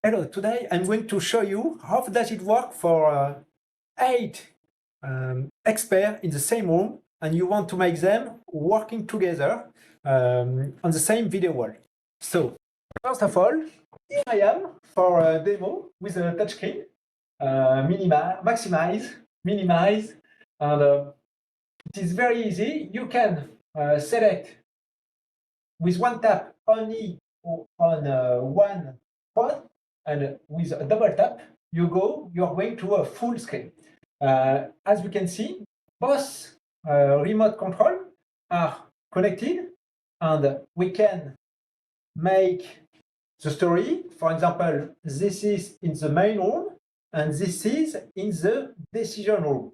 Hello, today I'm going to show you how does it work for 8 experts in the same room, and you want to make them working together on the same video wall. So first of all, here I am for a demo with a touchscreen, maximize, minimize, and it is very easy. You can select with one tap only on one pod, and with a double tap, you're going to a full screen. As we can see, both remote control are connected, and we can make the story. For example, this is in the main room, and this is in the decision room.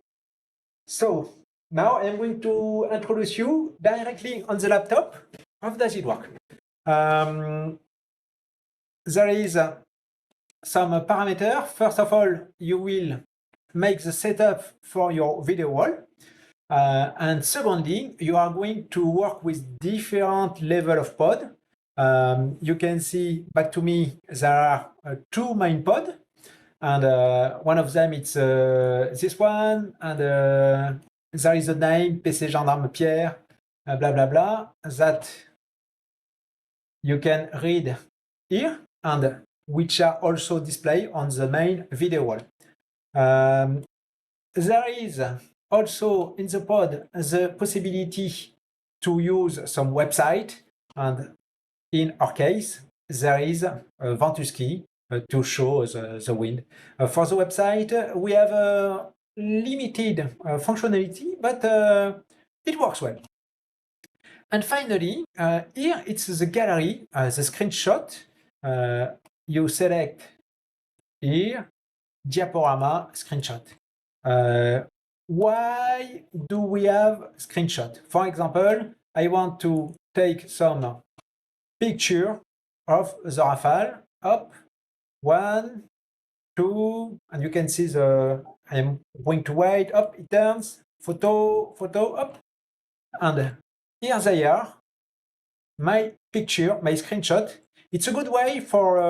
So now I'm going to introduce you directly on the laptop. How does it work? There is some parameter. First of all, you will make the setup for your video wall. And secondly, you are going to work with different level of pod. You can see back to me, there are 2 main pod. And one of them, it's this one. And there is a name, PC Gendarme Pierre, blah, blah, blah, that you can read here, and which are also displayed on the main video wall. There is also in the pod the possibility to use some website, and in our case, there is a Ventus key to show the wind. For the website, we have a limited functionality, but it works well. And finally, here it's the gallery, the screenshot. You select here, diaporama, screenshot. Why do we have screenshot? For example, I want to take some picture of the Rafale. Up, 1, 2, and you can see I'm going to wait, up, it turns, photo, up, and here they are, my picture, my screenshot. It's a good way for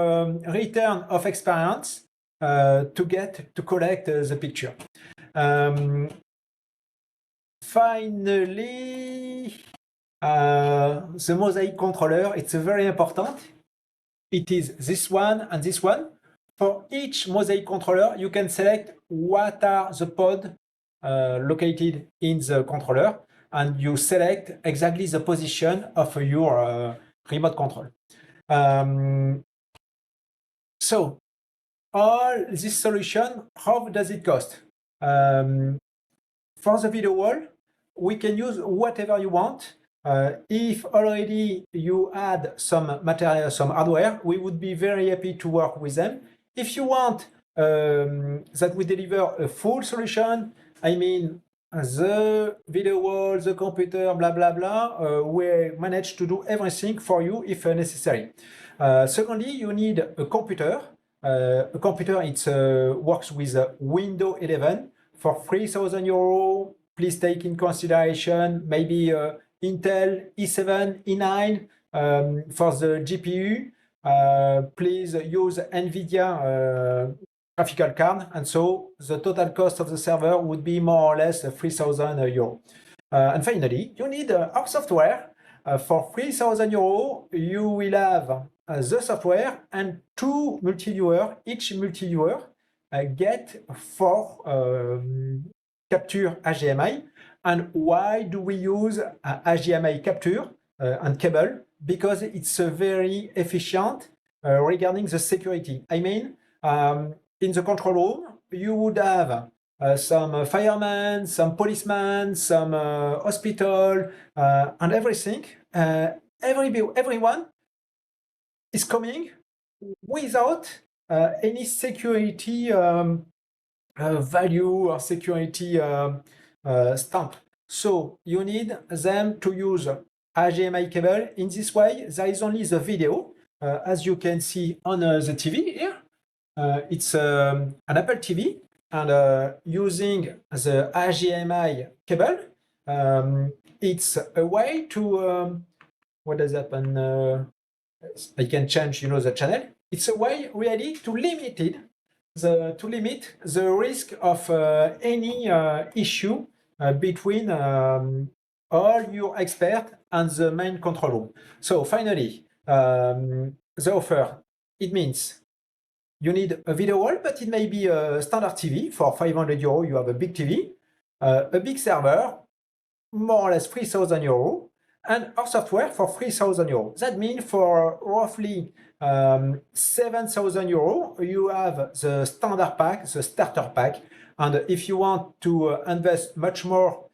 return of experience to collect the picture. Finally, the mosaic controller, it's very important. It is this one and this one. For each mosaic controller, you can select what are the pod located in the controller, and you select exactly the position of your remote control. So all this solution, how does it cost? For the video wall, we can use whatever you want. If already you add some material, some hardware, we would be very happy to work with them. If you want that we deliver a full solution, I mean the video wall, the computer, blah, blah, blah, we manage to do everything for you if necessary. Secondly, you need a computer. A computer, it works with Windows 11 for 3,000 euros. Please take in consideration maybe Intel i7, i9 for the GPU. Please use NVIDIA graphical card, and so the total cost of the server would be more or less 3,000 euros. And finally, you need our software. For 3,000 euros, you will have the software and 2 multi-viewer. Each multi-viewer get 4 capture HDMI. And why do we use HDMI capture and cable? Because it's very efficient regarding the security. I mean, in the control room, you would have some firemen, some policemen, some hospital, and everything. Everyone is coming without any security value or security stamp. So you need them to use HDMI cable. In this way, there is only the video, as you can see on the TV here. It's an Apple TV, and using the HDMI cable, it's a way to what does happen? I can change, the channel. It's a way really to limit the risk of any issue between all your expert and the main control room. So finally, the offer, it means you need a video wall, but it may be a standard TV. For 500 euro, you have a big TV, a big server, more or less 3,000 euro, and our software for 3,000 euro. That means for roughly 7,000 euro, you have the standard pack, the starter pack. And if you want to invest much more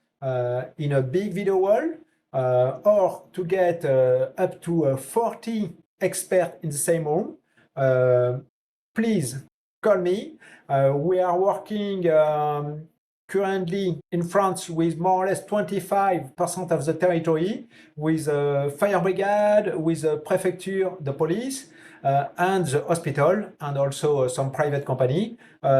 in a big video wall, or to get up to 40 experts in the same room, please call me. We are working currently in France with more or less 25% of the territory, with a fire brigade, with a prefecture, the police, and the hospital, and also some private company.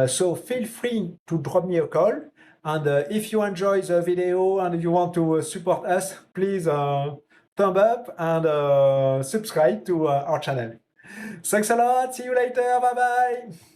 So feel free to drop me a call. And if you enjoy the video and you want to support us, please thumb up and subscribe to our channel. Thanks a lot. See you later. Bye bye.